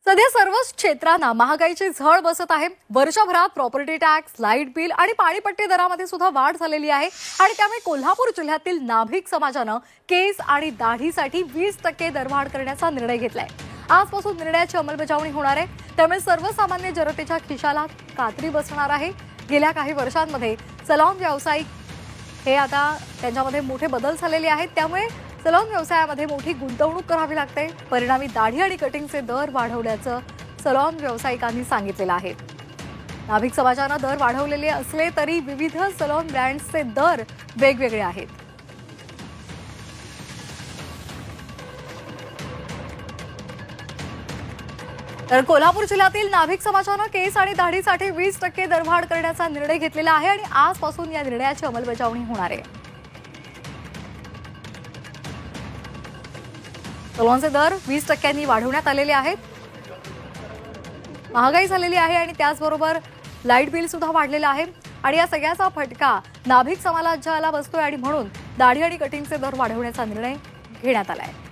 सध्या सर्वच क्षेत्रांना महागाईची झळ बसत आहे। वर्षभरात प्रॉपर्टी टॅक्स, लाईट बिल आणि पाणीपट्टी दरामध्ये सुद्धा वाढ झालेली आहे आणि त्यामुळे कोल्हापूर जिल्ह्यातील नाभिक समाजानं केस आणि दाढीसाठी 20% दरवाढ करण्याचा निर्णय घेतलाय। आजपासून निर्णयाची अंमलबजावणी होणार आहे, त्यामुळे सर्वसामान्य जनतेच्या खिशाला कात्री बसणार आहे। गेल्या काही वर्षांमध्ये सलॉन व्यावसायिक हे आता त्यांच्यामध्ये मोठे बदल झालेले आहेत, त्यामुळे सलॉन व्यवसायामध्ये मोठी गुंतवणूक करावी लागते। परिणामी दाढी आणि कटिंगचे दर वाढवल्याचं सलॉन व्यावसायिकांनी सांगितलेलं आहे। नाभिक समाजानं दर वाढवलेले असले तरी विविध सलॉन ब्रँड्सचे दर वेगवेगळे आहेत। तर कोल्हापूर जिल्ह्यातील नाभिक समाजानं केस आणि दाढीसाठी 20% दरवाढ करण्याचा निर्णय घेतलेला आहे आणि आजपासून या निर्णयाची अंमलबजावणी होणार आहे। सलॉनचे दर 20% वाढवण्यात आलेले आहेत। महागाई झालेली आहे आणि त्याचबरोबर लाईट बिल सुद्धा वाढलेलं आहे आणि या सगळ्याचा फटका नाभिक समाजाला बसतोय आणि म्हणून दाढी आणि कटिंगचे दर वाढवण्याचा निर्णय घेण्यात आला आहे।